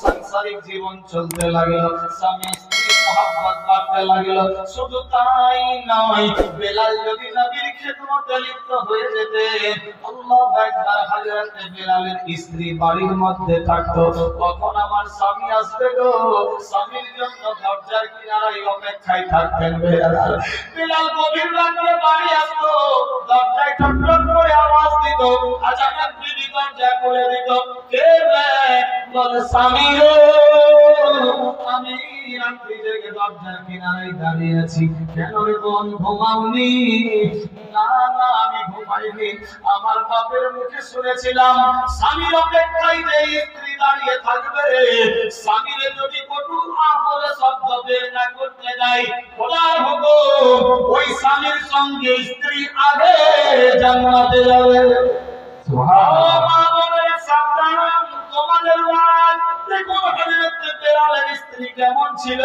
সাংসারিক জীবন চলতে লাগলো, স্বামী স্ত্রী মহব্বত বাড়তে লাগলো। শুধু তাই নয়, বেলাল যদি নবীর খিদমতে লিপ্ত হয়ে যেতেন, আল্লাহু আকবার, হযরত বেলালের স্ত্রী বাড়ির মধ্যে থাকতো, কখন আমার স্বামী আসবে গো, স্বামীর জন্য দরজার কিনারায় অপেক্ষায় থাকতেন বেলাল। বেলাল গভীর রাতে বাড়ি আসতো, দরজায় ঠকঠক করে আওয়াজ দিত, আচানক বিবি দরজা খুলে দিত। কে রে? বলে স্বামী গো, আমি রাত্রি জেগে দরজার কিনারায় দাঁড়িয়ে আছি। কেন রে বোন, ঘুমাওনি? না না, আমি ঘুমাইনি। আমার বাপের মুখে শুনেছিলাম স্বামীর অপেক্ষায় যে স্ত্রী দাঁড়িয়ে থাকবে, স্বামীর যদি কটু বলে শব্দ বের না করতে দেয়, খোদার হুকুম, ওই স্বামীর সঙ্গে স্ত্রী আগে জান্নাতে যাবে। স্ত্রী কেমন ছিল?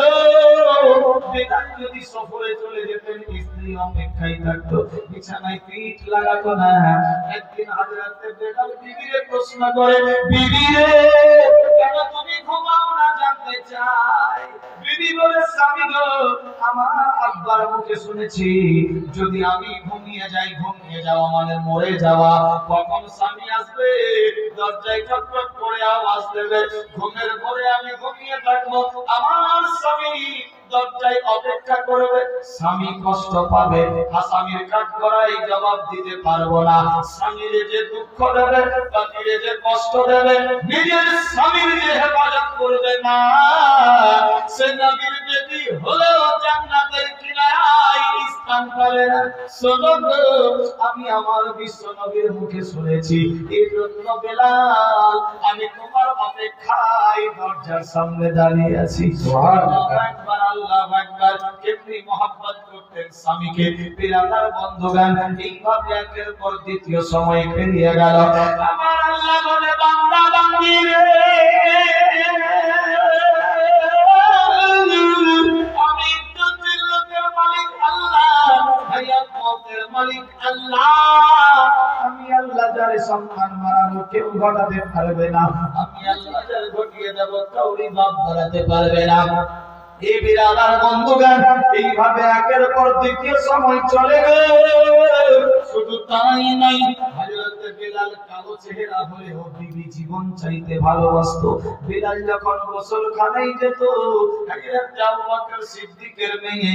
বেলাল যদি সফরে চলে যেতেন, স্ত্রী অপেক্ষায় থাকতো, বিছানায় পিঠ লাগাতো না। একদিন হযরত বেলাল বিবিরে প্রশ্ন করে, বিবি রে, কেন তুমি ঘুমাও না জানতে চাই? বিবি বলে, স্বামী গো, আমার আব্বার মুখে শুনেছি যদি আমি ঘুমিয়ে যাওয়া মানে মরে যাওয়া। কখন স্বামী আসবে, দরজায় ঠকঠক করে আওয়াজ দেবে, ঘুমের পরে আমি ঘুমিয়ে থাকবো, আমার স্বামী দরজায় অপেক্ষা করবে, স্বামী কষ্ট পাবে, স্বামীর কাঠ করাই জবাব দিতে পারবো না। স্বামীর যে দুঃখ দেবে, স্বামীর যে কষ্ট দেবে, নিজের স্বামীর যে হেফাজত করবে না, সে নবীর বেটি হলেও জান্নাতের কিনারায় স্থান পাবে না। শোনো গো, আমি আমার বিশ্ব নবীর মুখে শুনেছি, এই জন্য বেলাল আমি তোমার অপেক্ষায় দরজার সামনে দাঁড়িয়ে আছি। সুবহানাল্লাহ, আকবার, আল্লাহু আকবার। কেমনি মহব্বত করতেন স্বামীকে। বিরাদার বন্ধুগণ, এইভাবে একের পর দ্বিতীয় সময় পেরিয়ে গেল। আমার আল্লাহ বলে, বান্দা বান্দি রে, আমি ইজ্জতের লোকের মালিক আল্লাহ, হায়াত মওতের মালিক আল্লাহ। আমি আল্লাহ যারে সম্মান বাড়ানো কেউ ঘটাতে পারবে না, আমি আল্লাহ যারে ঘটিয়ে দেব কাউরি বাপ বাড়াতে পারবে না। এই বিরাদার বন্ধুগণ, এইভাবে একের পর দ্বিতীয় সময় চলে গেল। শুধু তাই নয়, হযরত বেলাল কালো চেহারা হলেও বিবি জীবন চাইতে ভালোবাসতো। বেলাল যখন গোসলখানায় যেত, হযরত আবু বকর সিদ্দিকের মেয়ে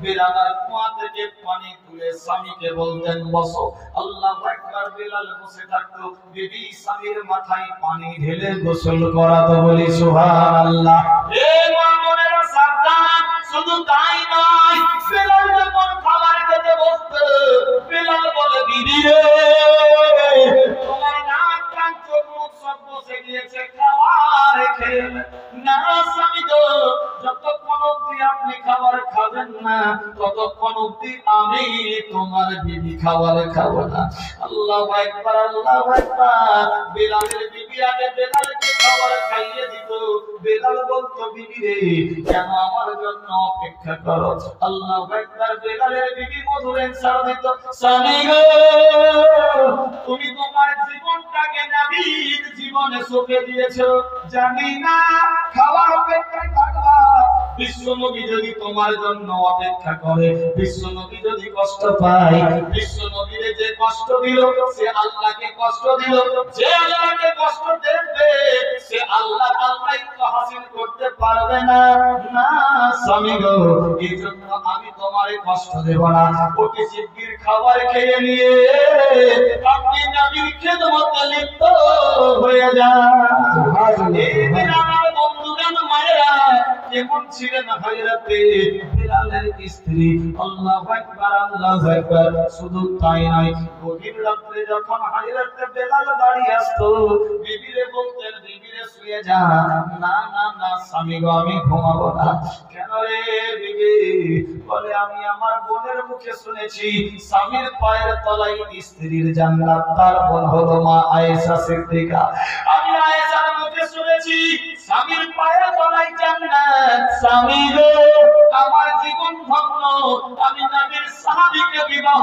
বেলালের কুয়া থেকে পানি তুলে স্বামীকে বলতেন, বসো। আল্লাহু আকবার। বেলাল বসে থাকতো, বিবি স্বামীর মাথায় পানি ঢেলে গোসল করাতো। বলি সুবহানাল্লাহ। এ মামুনেরা সাবধান। শুধু তাই নয়, বেলাল যখন খাবার খেতে বসতো, বেলাল বলে, বিবি রে, তোমার নাক কান চোখ মুখ সব বসে গিয়েছে, খাবার খেয়ে না। স্বামী গো, যতক্ষণ অবধি আপনি খাবার খাবেন না, ততক্ষণ অবধি আমি তোমার বিবি খাবার খাবো না। আল্লাহু আকবার, আল্লাহু আকবার। বেলালের বিবি আগে বেলালকে খাবার খাইয়ে দিত। বেলাল বলতো, বিবি রে, কেন আমার জন্য অপেক্ষা করো? আল্লাহু আকবার। বেলালের বিবি মধুর অ্যানসার দিত, স্বামী গো, তুমি তোমার জীবনটাকে নবীর জীবনে সঁপে দিয়েছো, জানি না খাওয়ার অপেক্ষায় থাকবা। বিশ্ব নবী যদি তোমার জন্য অপেক্ষা করে, বিশ্ব নবী যদি কষ্ট পায়, বিশ্ব নবীরে যে কষ্ট দিল, সে আল্লাহকে কষ্ট দিল। যে আল্লাহকে কষ্ট দেবে, সে আল্লাহ তো হাসিল করতে পারবে না। না স্বামী গো, এই জন্য আমি তোমারে কষ্ট দেব না। অতি শিগগির খাবার খেয়ে নিয়ে আপনি নবীর খিদমতে লিপ্ত হয়ে যান। সুবহানাল্লাহ। আমার বন্ধুগণ, মায়েরা কেমন ছিলেন হযরত বেলালের স্ত্রী? আল্লাহু আকবার, আল্লাহু আকবার। শুধু তাই নয়, গভীর রাতে যখন হযরত বেলাল বাড়ি আসতো, বিবিরে বলতেন, বিবিরে শুয়ে যা। না না না স্বামী গো, আমি ঘুমাবো না। কেন রে বিবি? বলে, আমি আমার বোনের মুখে শুনেছি স্বামীর পায়ের তলায় স্ত্রীর জান্নাত। তার বোন হলো মা আয়েশা সিদ্দিকা। আমি আয়েশার মুখে শুনেছি স্বামীর পায়ের তলায় জান্নাত। স্বামী গো, আমার জীবন ধন্য, আমি নবীর সাহাবীকে বিবাহ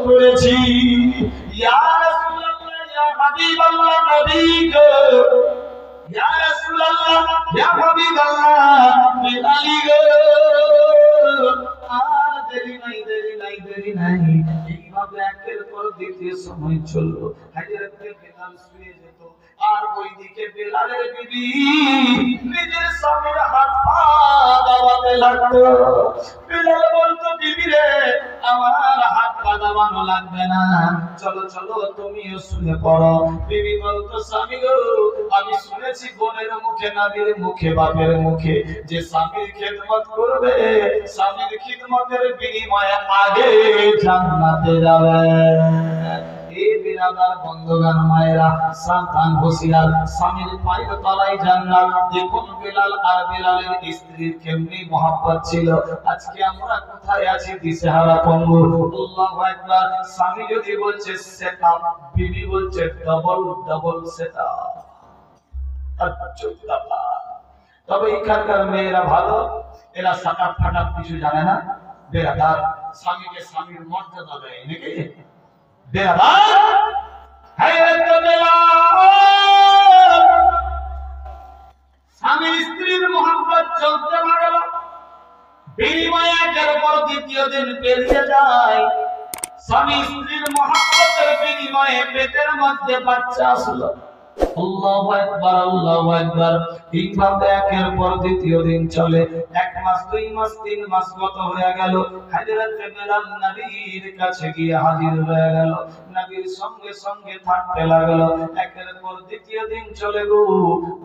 করেছি। ইয়া রাসূলুল্লাহ, ইয়া হাবিবাল্লাহ, নবী গো, ইয়া রাসূলুল্লাহ, ইয়া হাবিবাল্লাহ বিলালি গো আর দেরি নাই দেরি নাই দেরি নাই এইভাবে একের পর দ্বিতীয় সময় চললো হযরত বিলাল শুয়ে যেত আর ওইদিকে বিলালের বিবি নিজের স্বামীর হাত পা দাবাতে লাগতো বিলাল বলতো বিবি রে আমার হাত পা দাবানো লাগবে না চলো চলো তুমিও শুয়ে পড়ো বিবি বলতো স্বামী গো আমি শুনেছি বোনের মুখে নবীর মুখে বাপের মুখে যে স্বামীর খেদমত করবে স্বামীর খিদমতের বিনিময়ে আগে জান্নাতে যাবে এই বিরাদার বন্ধুগণ মায়েরা সাবধান হুঁশিয়ার স্বামীর পায়ের তলায় জান্নাত দেখুন বিলাল আর বিলালের স্ত্রীর কেমনি মহব্বত ছিল আজকে আমরা কোথায় আছি দিশেহারা পঙ্গু আল্লাহু আকবার স্বামী যদি বলছে সেটা বিবি বলছে ডাবল ডাবল সেটা তবে এখানকার মেয়েরা ভালো এরা সাকাত ফাটাত কিছু জানে না বেরাদার স্বামীকে স্বামীর মর্যাদা দেয় নাকি বেরাদার হায়রে বিলাল স্বামী স্ত্রীর মহব্বত চলতে লাগল বিনিময়ে একের পর দ্বিতীয় দিন পেরিয়ে যায় স্বামী স্ত্রীর মহব্বতের বিনিময়ে পেটের মধ্যে বাচ্চা আসলো আল্লাহু আকবার আল্লাহু আকবার এইভাবে একের পর দ্বিতীয় দিন চলে এক মাস দুই মাস তিন মাস গত হয়ে গেল হযরত বিলাল নবীর কাছে গিয়ে হাজির হয়ে গেল নবীর সঙ্গে সঙ্গে থাকতে লাগলো একের পর দ্বিতীয় দিন চলে গো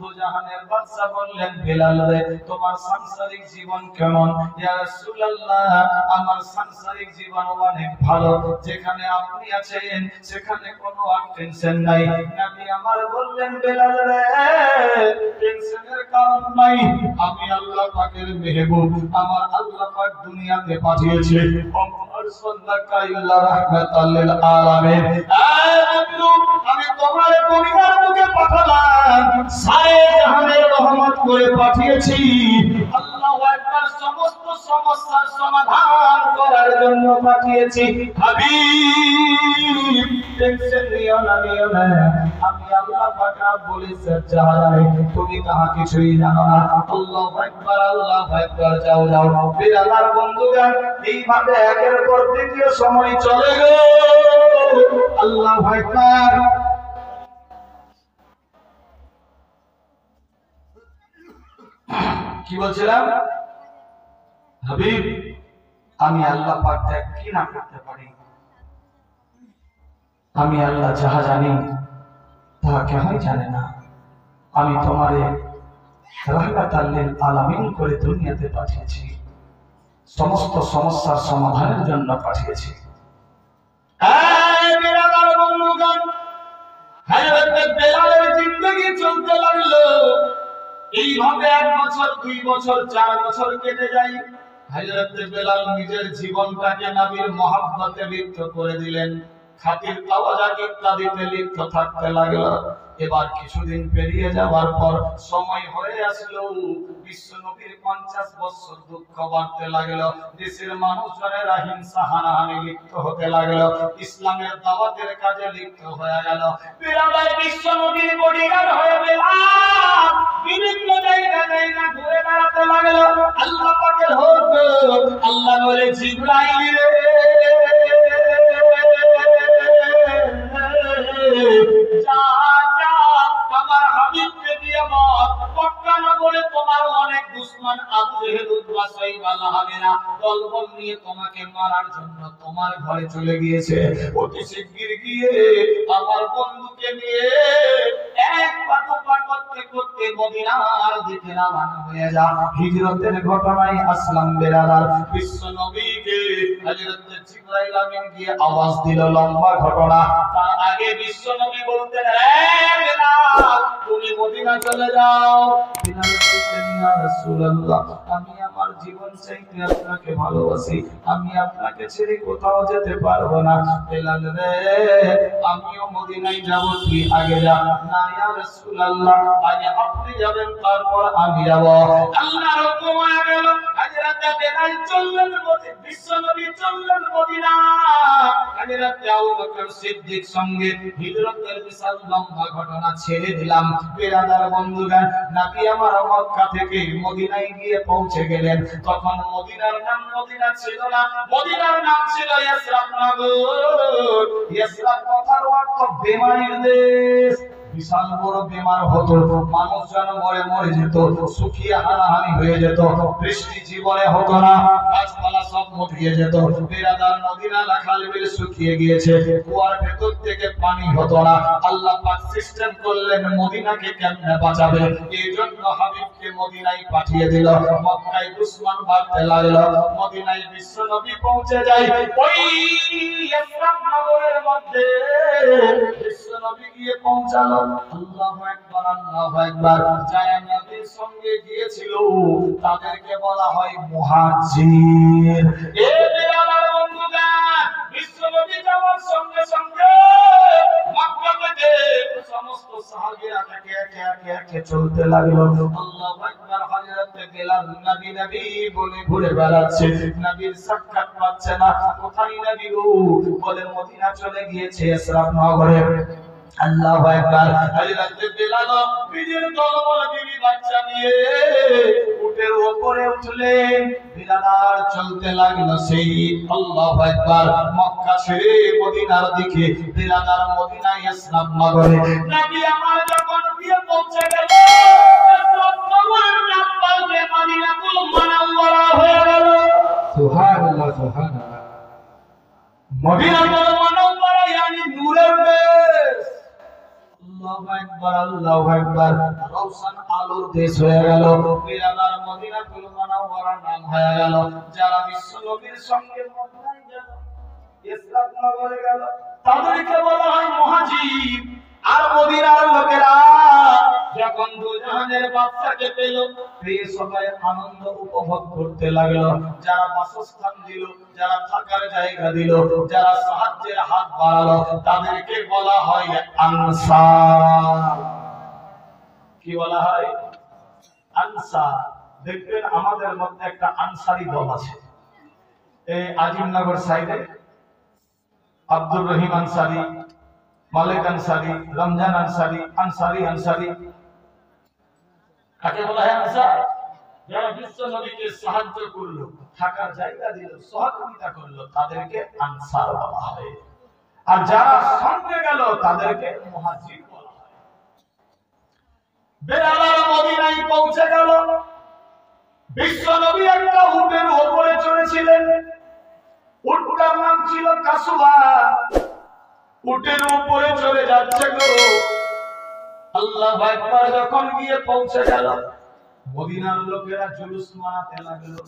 দুজাহানের বাদশা বললেন বিলাল রে তোমার সাংসারিক জীবন কেমন ইয়া রাসূলুল্লাহ আমার সাংসারিক জীবন অনেক ভালো যেখানে আপনি আছেন সেখানে কোনো টেনশন নাই নবী আমার বললেন বিলাল রে টেনশনের কারণ নাই আমি আল্লাহ পাকের মেহবুব আমার আল্লাহ পাক দুনিয়াতে পাঠিয়েছে আরসালনাকা ইল্লা রাহমাতাল লিল আলামিন আমি তোমার পরিবারকে পাঠালাম সারে জাহানের রহমত করে পাঠিয়েছি আল্লাহু আকবার সমস্ত সমস্যার সমাধান করার জন্য পাঠিয়েছি হাবিব টেনশন নিও না আমি আল্লাহ পাক রব্বুল ইজ্জত জাহানে তুমি তাহা কিছুই জানো না আল্লাহু আকবার যাও যাও বিলাল বন্ধুগণ এইভাবে একের পর দ্বিতীয় সময় চলে গেল আল্লাহু আকবার কি বলছিলাম হাবিব আমি আল্লাহ পাক কি না করতে পারি আমি আল্লাহ যাহা জানি তাহা কেহই জানে না আমি তোমারে রাহমাতাল লিল আলামিন করে দুনিয়াতে পাঠিয়েছি সমস্ত সমস্যার সমাধানের জন্য পাঠিয়েছি এই বিরাদার বন্ধুগণ হযরত বিলালের জিন্দেগি চলতে লাগলো এইভাবে 1 বছর 2 বছর 4 বছর কেটে যায় হযরত বিলাল নিজের জীবনটাকে নবীর মহব্বতে লিপ্ত করে দিলেন খাতির তাওয়াজাত ইত্যাদিতে লিপ্ত থাকতে লাগলো এবার কিছুদিন পেরিয়ে যাওয়ার পর সময় হয়ে আসলো বিশ্ব নবীর 50 বছর দুঃখ বাড়তে লাগলো দেশের মানুষজনেরা হিংসা হানাহানি লিপ্ত হতে লাগলো ইসলামের দাওয়াতের কাজে লিপ্ত হয়ে গেল বিরাদার বিশ্ব নবীর বডিগার্ড হয়ে বিলাল বিভিন্ন জায়গায় ঘুরে বেড়াতে লাগলো আল্লাহ পাকের হুকুম আল্লাহ বলে জিবরাইল যা যা আমার হাবিবকে দিয়ে বল মক্কা নগরে তোমার অনেক দুশমন আবু জেহেল উতবা সাইবা লাহাবেরা দলবল নিয়ে তোমাকে মারার জন্য তোমার ঘরে চলে গিয়েছে অতি শিগগির গিয়ে আমার বন্ধুকে নিয়ে এক পাতপা করতে করতে মদিনার দিকে রওনা হয়ে যা হিজরতের ঘটনায় আসলাম বেরাদার বিশ্ব নবীকে হযরত জিবরাইল আমিন গিয়ে আওয়াজ দিল লম্বা ঘটনা তার আগে বিশ্ব নবী বলতেন রে বিলাল তুমি মদিনা চলে যাও বিলাল বলতেন ইয়া রাসূলুল্লাহ আমি আমার জীবন চাইতে আপনাকে ভালোবাসি আমি আপনাকে ছেড়ে কোথাও যেতে পারবো না বিলাল রে আমিও মদিনায় যাব তুই আগে যা না ইয়া রাসূলুল্লাহ আগে আপনি যাবেন তারপর আমি যাব আল্লাহর হুকুম হয়ে গেল হযরত বিলাল চললেন মদিনা বিশ্ব নবী চললেন মদিনা হযরত আবু বকর সিদ্দিক সঙ্গে হিজরতের বিশাল লম্বা ঘটনা ছেড়ে দিলাম বিরাদার বন্ধুগণ, নবী আমার মক্কা থেকে মদিনায় গিয়ে পৌঁছে গেলেন। তখন মদিনার নাম মদিনা ছিল না, মদিনার নাম ছিল ইয়াসরাব নগর। ইয়াসরাব কথার অর্থ বেমারির দেশ। বিশাল বড় বেমার হতো, মানুষজন মরে মরে যেত, শুকিয়ে হানাহানি হয়ে যেত, বৃষ্টি জীবনে হতো না, গাছপালা সব মরিয়ে যেত। বিরাদার মদিনা লাখালবিল শুকিয়ে গিয়েছে, কুয়ার ভেতর থেকে পানি হতো না। আল্লাহ পাক সিস্টেম করলেন মদিনাকে কেমনে বাঁচাবে, এই জন্য হাবিবকে মদিনায় পাঠিয়ে দিল। মক্কায় দুশমন বাড়তে লাগলো, মদিনায় বিশ্ব নবী পৌঁছে যায়। ওই ইয়াসরাব নগরের মধ্যে বিশ্ব নবী গিয়ে পৌঁছালো। আল্লাহু আকবার, আল্লাহু আকবার। যারা নবীর সঙ্গে গিয়েছিল তাদেরকে বলা হয় মুহাজির। এ বিরাদার বন্ধুগণ, বিশ্ব নবী যাওয়ার সঙ্গে সঙ্গে মক্কা থেকে সমস্ত সাহাবীরা একে চলতে লাগলো। আল্লাহু আকবার। হযরত বেলাল নবী নবী বলে ঘুরে বেড়াচ্ছে, নবীর সাক্ষাৎ পাচ্ছে না। কোথায় নবী গো? বলে মদিনা চলে গিয়েছে ইয়াসরাব নগরে। আল্লাহু আকবার। হযরত বেলাল নিজের দলবল বিবি বাচ্চা নিয়ে উটের উপরে উঠলেন, বিলাল আর চলতে লাগলো সেই আল্লাহু আকবার মক্কা ছেড়ে মদিনার দিকে। বিলাল আর মদিনা ইয়াসরাব নগরে। নবী আমার যখন গিয়ে পৌঁছে গেল, ইয়াসরাব নগরের নাম পাল্টে মদিনাতুল মুনাওয়ারা হয়ে গেল। সুবহানাল্লাহ, সুবহানাল্লাহ। মদিনাতুল মুনাওয়ারা yani নূরের দেশ। আল্লাহু আকবার, আল্লাহু আকবার। রওশন আলোর দেশ হয়ে গেল। বিরাদার মদিনাতুল মুনাওয়ারা নাম হয়ে গেল। যারা বিশ্ব নবীর সঙ্গে মদিনায় গেল, ইয়াসরাব নগরে গেল, তাদেরকে বলা হয় মুহাজির। আর মদিনার লোকেরা যখন দুজাহানের বাদশাকে পেল, পেয়ে সবাই আনন্দ উপভোগ করতে লাগলো। যারা বাসস্থান দিল, যারা থাকার জায়গা দিল, যারা সাহায্যের হাত বাড়ালো, তাদেরকে বলা হয় আনসার। কি বলা হয়? আনসার। দেখবেন আমাদের মধ্যে একটা আনসারি দল আছে, এই আজিমনগর সাইডে আব্দুর রহিম আনসারি, মালিক আনসারি, রমজান আনসারি, আনসারি। কাকে বলা হয় আনসার? যারা বিশ্ব নবীকে সাহায্য করলো, থাকার জায়গা দিল, সহযোগিতা করলো, তাদেরকে আনসার বলা হয়। আর যারা সঙ্গে গেল তাদেরকে মুহাজির বলা হয়। বেলাল মদিনায় পৌঁছে গেল। বিশ্ব নবী একটা উটের উপরে চড়েছিলেন। উটটার নাম ছিল কাসুয়া। উটের উপরে চলে যাচ্ছে গো। আল্লাহু আকবার। যখন গিয়ে পৌঁছে গেল, মদিনার লোকেরা জুলুস মানাতে লাগলো।